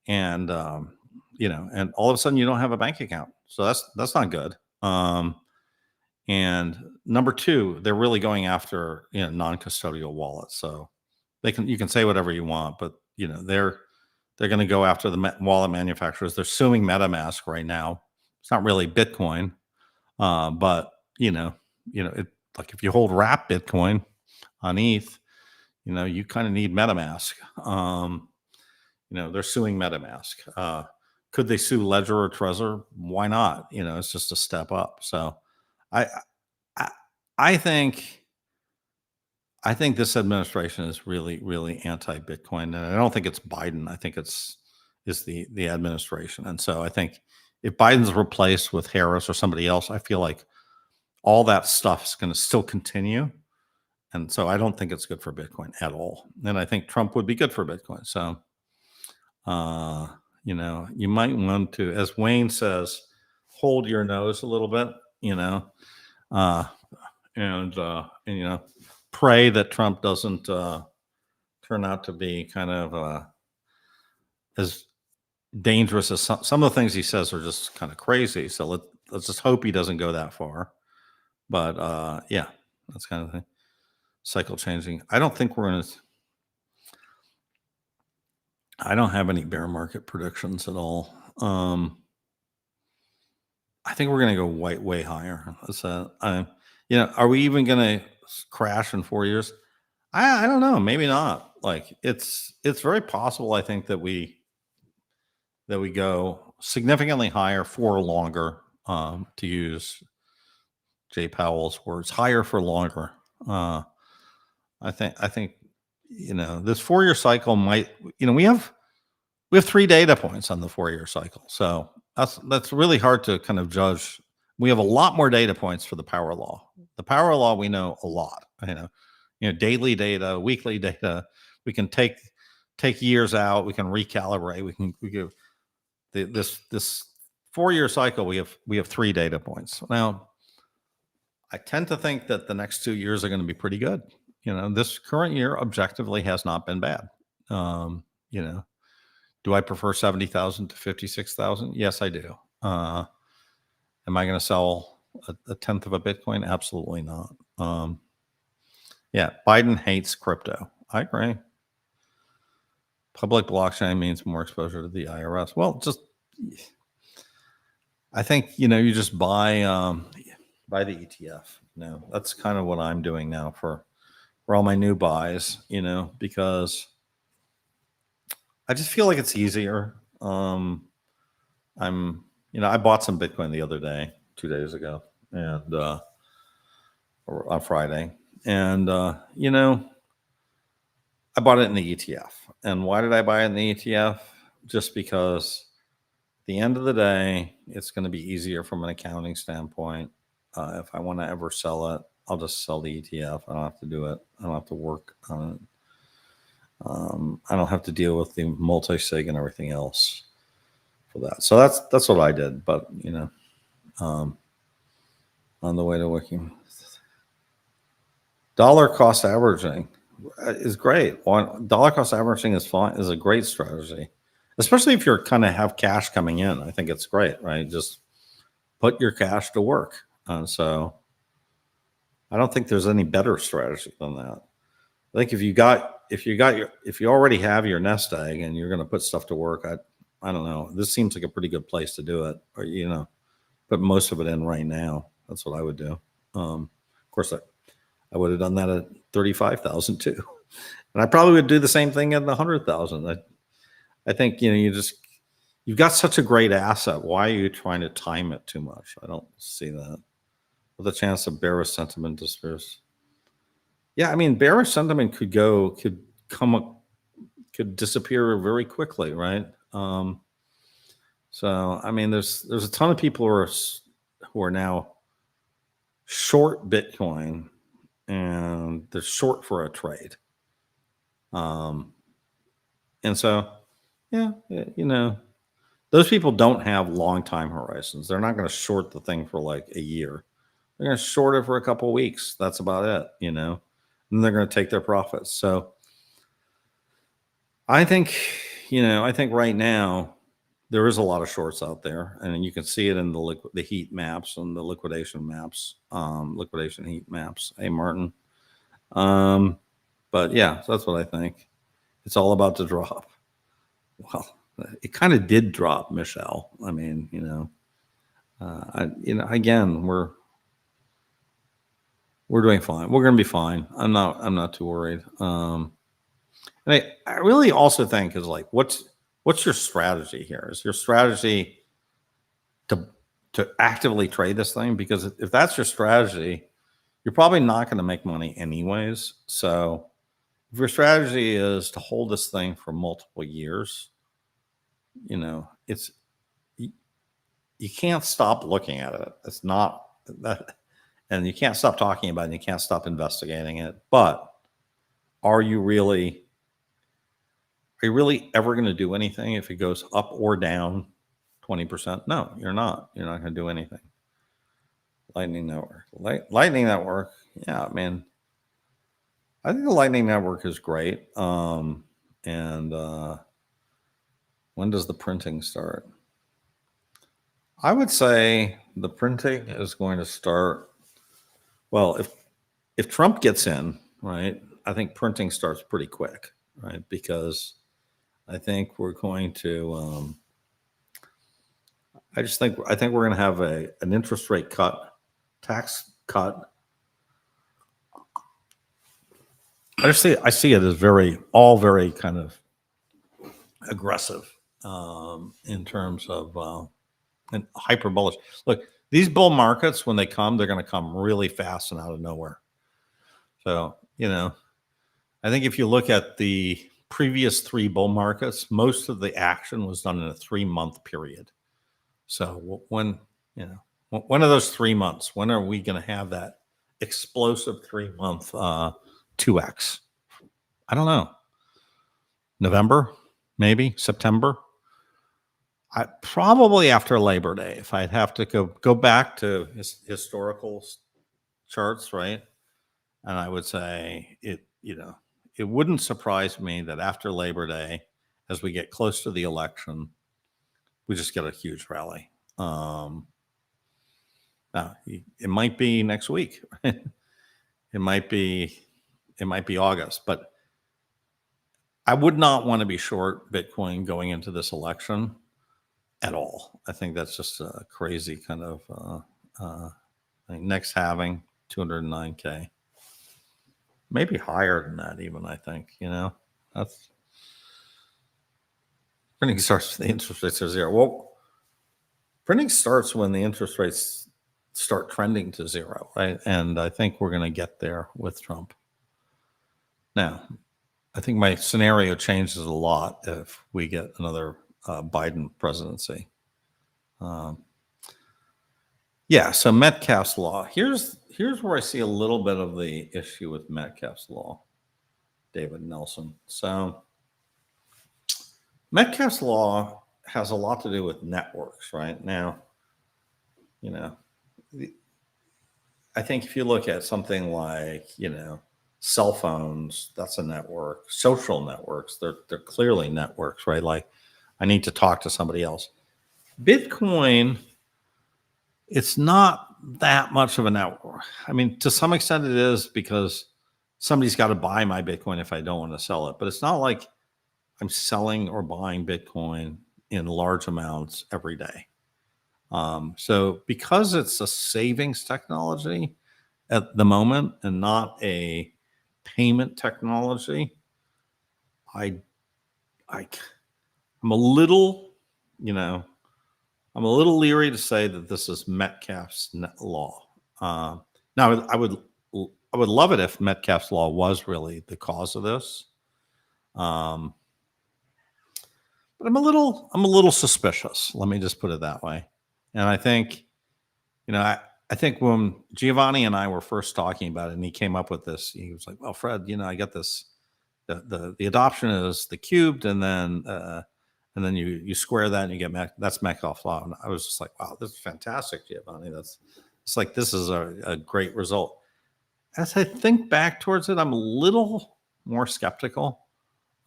and and all of a sudden you don't have a bank account. So that's not good. And number two, they're really going after non-custodial wallets. So you can say whatever you want, but they're going to go after the wallet manufacturers. They're suing MetaMask right now. It's not really Bitcoin, but like if you hold wrap Bitcoin on ETH, you kind of need MetaMask. They're suing MetaMask. Could they sue Ledger or Trezor? Why not? It's just a step up. So I I think this administration is really, really anti-Bitcoin, and I don't think it's Biden. I think it's the administration. And so I think if Biden's replaced with Harris or somebody else, I feel like all that stuff is going to still continue. And so I don't think it's good for Bitcoin at all. And I think Trump would be good for Bitcoin. So, you might want to, as Wayne says, hold your nose a little bit, and pray that Trump doesn't turn out to be kind of as dangerous as some of the things he says are just kind of crazy. So let's just hope he doesn't go that far. But yeah, that's kind of thing. Cycle changing. I don't think we're going to. I don't have any bear market predictions at all. I think we're going to go way higher. Are we even going to crash in 4 years? I don't know. Maybe not. Like it's very possible. I think that we go significantly higher for longer. To use Jay Powell's words, higher for longer. I think this 4 year cycle might. We have 3 data points on the 4 year cycle, so that's really hard to kind of judge. We have a lot more data points for the power law. The power law, we know a lot. Daily data, weekly data. We can take years out. We can recalibrate. We give this 4 year cycle. We have 3 data points. Now, I tend to think that the next 2 years are going to be pretty good. This current year objectively has not been bad. Do I prefer 70,000 to 56,000? Yes, I do. Am I going to sell a tenth of a Bitcoin? Absolutely not. Yeah, Biden hates crypto. I agree. Public blockchain means more exposure to the IRS. Well, I think you just buy the ETF. That's kind of what I'm doing now for all my new buys. Because I just feel like it's easier. I bought some Bitcoin the other day, 2 days ago, and or on Friday, and I bought it in the ETF. And why did I buy it in the ETF? Just because at the end of the day, it's going to be easier from an accounting standpoint. If I want to ever sell it, I'll just sell the ETF. I don't have to do it. I don't have to work on it. I don't have to deal with the multi-sig and everything else for that. So that's what I did. But on the way to working, dollar cost averaging is great. Dollar cost averaging is fine. Is a great strategy, especially if you're kind of have cash coming in. I think it's great, right? Just put your cash to work. So I don't think there's any better strategy than that. I think if you already have your nest egg and you're going to put stuff to work, I don't know. This seems like a pretty good place to do it, or put most of it in right now. That's what I would do. Of course, I would have done that at 35,000 too, and I probably would do the same thing at 100,000. I think you've got such a great asset. Why are you trying to time it too much? I don't see that. With a chance of bearish sentiment disappears. Yeah, I mean, bearish sentiment could disappear very quickly, right? So I mean, there's a ton of people who are now short Bitcoin, and they're short for a trade. And so, yeah, those people don't have long time horizons. They're not going to short the thing for like a year. They're going to short it for a couple of weeks. That's about it, and they're going to take their profits. So I think, I think right now there is a lot of shorts out there, and you can see it in the heat maps and the liquidation maps, liquidation heat maps. Hey, Martin. But yeah, so that's what I think. It's all about to drop. Well, it kind of did drop, Michelle. I mean, again, we're doing fine. We're going to be fine. I'm not too worried. And I really also think is like, what's your strategy here? Is your strategy to actively trade this thing? Because if that's your strategy, you're probably not going to make money anyways. So if your strategy is to hold this thing for multiple years, it's you can't stop looking at it. It's not that, and you can't stop talking about it. And you can't stop investigating it. But are you really ever going to do anything if it goes up or down 20%? No, you're not. You're not going to do anything. Lightning Network. Lightning Network. Yeah, man. I think the Lightning Network is great. And when does the printing start? I would say the printing is going to start. Well, if Trump gets in, right, I think printing starts pretty quick, right? Because I think we're going to. I think we're going to have an interest rate cut, tax cut. I see it as very kind of aggressive in terms of and hyper bullish. Look, these bull markets, when they come, they're going to come really fast and out of nowhere. So, I think if you look at the previous 3 bull markets, most of the action was done in a 3-month period. So when of those 3 months, when are we going to have that explosive 3-month 2x? I don't know. November, maybe September. Probably after Labor Day, if I'd have to go back to historical charts, right? And I would say it wouldn't surprise me that after Labor Day, as we get close to the election, we just get a huge rally. Now, it might be next week. It might be August, but I would not want to be short Bitcoin going into this election at all. I think that's just a crazy kind of next halving 209K, maybe higher than that even. I think that's printing starts when the interest rates are 0. Well, printing starts when the interest rates start trending to 0, right? And I think we're going to get there with Trump. Now, I think my scenario changes a lot if we get another Biden presidency. So Metcalfe's law. Here's where I see a little bit of the issue with Metcalfe's law, David Nelson. So Metcalfe's law has a lot to do with networks, right? Now, I think if you look at something like, cell phones, that's a network. Social networks, they're clearly networks, right? Like, I need to talk to somebody else. Bitcoin, it's not that much of a network. I mean, to some extent it is, because somebody's got to buy my Bitcoin if I don't want to sell it. But it's not like I'm selling or buying Bitcoin in large amounts every day. So because it's a savings technology at the moment and not a payment technology, I'm a little leery to say that this is Metcalfe's law. Now, I would love it if Metcalfe's law was really the cause of this. But I'm a little suspicious. Let me just put it that way. And I think, I think when Giovani and I were first talking about it, and he came up with this, he was like, "Well, Fred, I got this. The adoption is the cubed, and then you square that, and you get that's Metcalfe's law." And I was just like, "Wow, this is fantastic, Giovani. It's like this is a great result." As I think back towards it, I'm a little more skeptical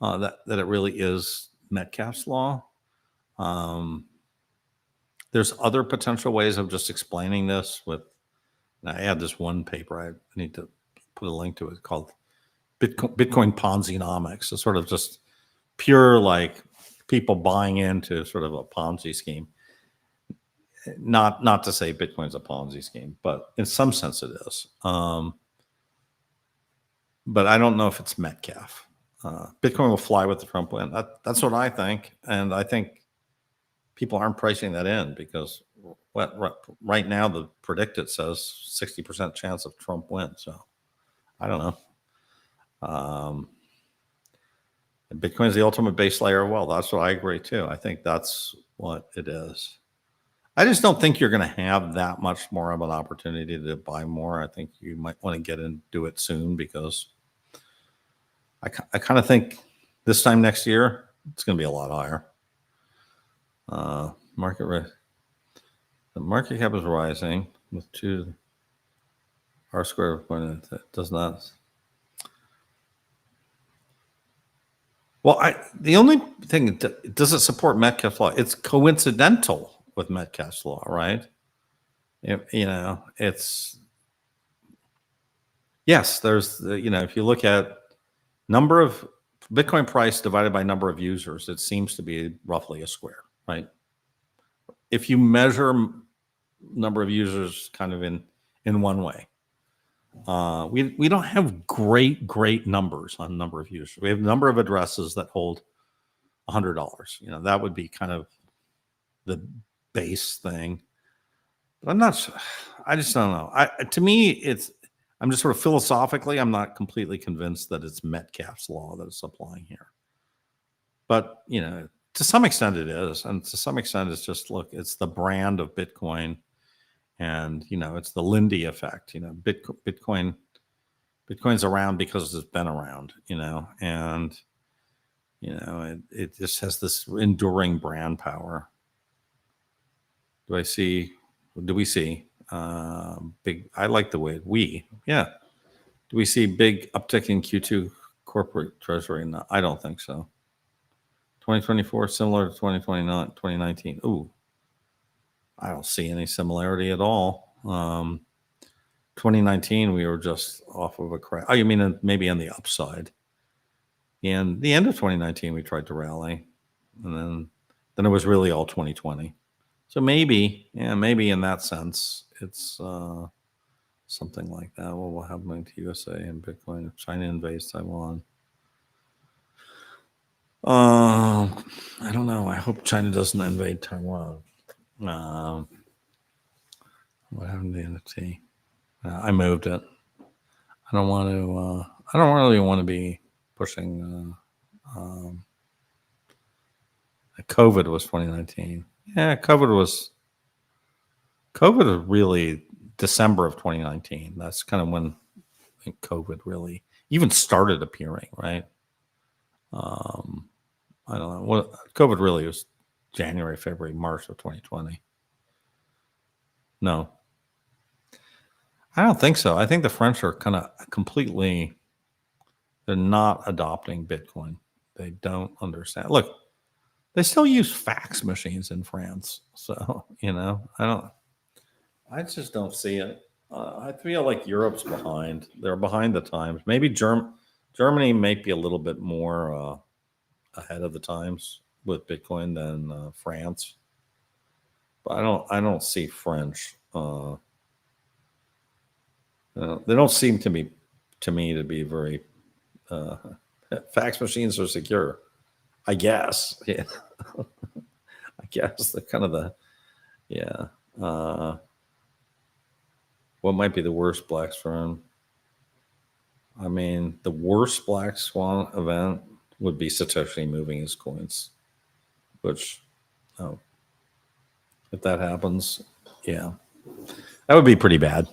that it really is Metcalfe's law. There's other potential ways of just explaining this with, I had this one paper, I need to put a link to it, called Bitcoin Ponzi-nomics. It's sort of just pure like people buying into sort of a Ponzi scheme. Not to say Bitcoin's a Ponzi scheme, but in some sense it is. But I don't know if it's Metcalfe. Bitcoin will fly with the Trump win. That's what I think. And I think people aren't pricing that in because right now the predicted says 60% chance of Trump win. So I don't know. Bitcoin is the ultimate base layer of wealth. That's what I agree too. I think that's what it is. I just don't think you're going to have that much more of an opportunity to buy more. I think you might want to get into it soon because I kind of think this time next year it's going to be a lot higher. The market cap is rising with R squared of it does not. Well, the only thing, does it support Metcalfe's law? It's coincidental with Metcalfe's law, right? It's, yes, there's, if you look at number of Bitcoin price divided by number of users, it seems to be roughly a square, right? If you measure number of users kind of in one way, we don't have great numbers on number of users. We have number of addresses that hold $100. That would be kind of the base thing. But I'm not sure. I just don't know. To me, I'm just sort of philosophically, I'm not completely convinced that it's Metcalfe's law that it's applying here. But, to some extent it is. And to some extent it's just, look, it's the brand of Bitcoin. And, it's the Lindy effect, Bitcoin's around because it's been around, and, it just has this enduring brand power. Do we see big, I like the way do we see big uptick in Q2 corporate treasury? No, I don't think so. 2024, similar to 2019. Ooh. I don't see any similarity at all. 2019, we were just off of a crash. Oh, you mean maybe on the upside? And the end of 2019, we tried to rally, and then it was really all 2020. So maybe in that sense, it's something like that. What will happen to USA and Bitcoin if China invades Taiwan? I don't know. I hope China doesn't invade Taiwan. What happened to the NFT? I moved it. I don't want to. I don't really want to be pushing. COVID was 2019. Yeah, COVID was really December of 2019. That's kind of when I think COVID really even started appearing, right? I don't know what COVID really was. January, February, March of 2020. No, I don't think so. I think the French are kind of completely, they're not adopting Bitcoin. They don't understand. Look, they still use fax machines in France. So, I just don't see it. I feel like Europe's behind. They're behind the times. Maybe Germany may be a little bit more ahead of the times with Bitcoin than France, but I don't see French. They don't seem to me to be very. Fax machines are secure, I guess. Yeah, I guess they're kind of what might be the worst black swan? I mean, the worst black swan event would be Satoshi moving his coins. Which, if that happens, that would be pretty bad.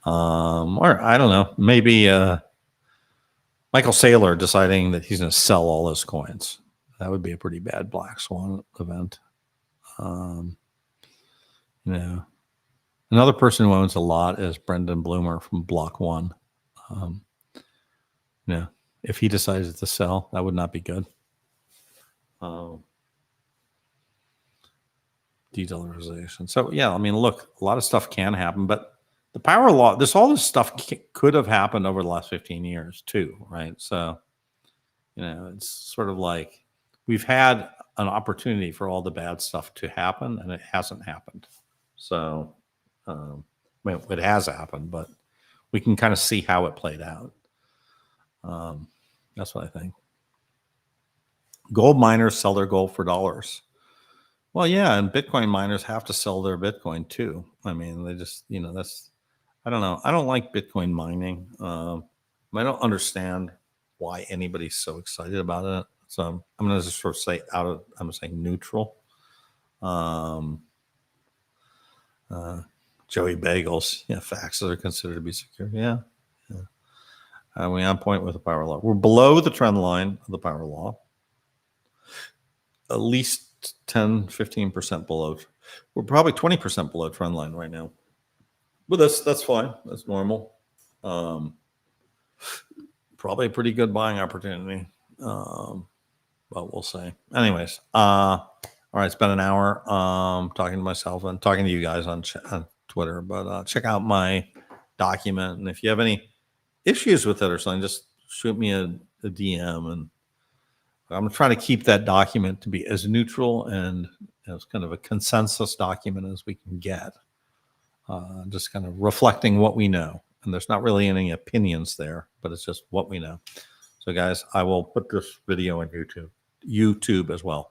Or I don't know, maybe Michael Saylor deciding that he's going to sell all his coins. That would be a pretty bad black swan event. Another person who owns a lot is Brendan Bloomer from Block One. If he decided to sell, that would not be good. De-dollarization. So yeah, I mean, look, a lot of stuff can happen, but the power law, all this stuff could have happened over the last 15 years too, right? So, it's sort of like we've had an opportunity for all the bad stuff to happen, and it hasn't happened. So, well, it has happened, but we can kind of see how it played out. That's what I think. Gold miners sell their gold for dollars. Well, yeah, and Bitcoin miners have to sell their Bitcoin too. I mean, they just, I don't know. I don't like Bitcoin mining. I don't understand why anybody's so excited about it. So I'm going to just sort of say I'm going to say neutral. Joey Bagels. Yeah, faxes are considered to be secure. Yeah. We're on point with the power law. We're below the trend line of the power law. At least 10, 15% below. We're probably 20% below trend line right now. But that's fine. That's normal. Probably a pretty good buying opportunity. But we'll see. Anyways, all right, it's been an hour talking to myself and talking to you guys on Twitter. But check out my document, and if you have any issues with it or something, just shoot me a DM, and I'm trying to keep that document to be as neutral and as kind of a consensus document as we can get. Just kind of reflecting what we know. And there's not really any opinions there, but it's just what we know. So guys, I will put this video on YouTube as well.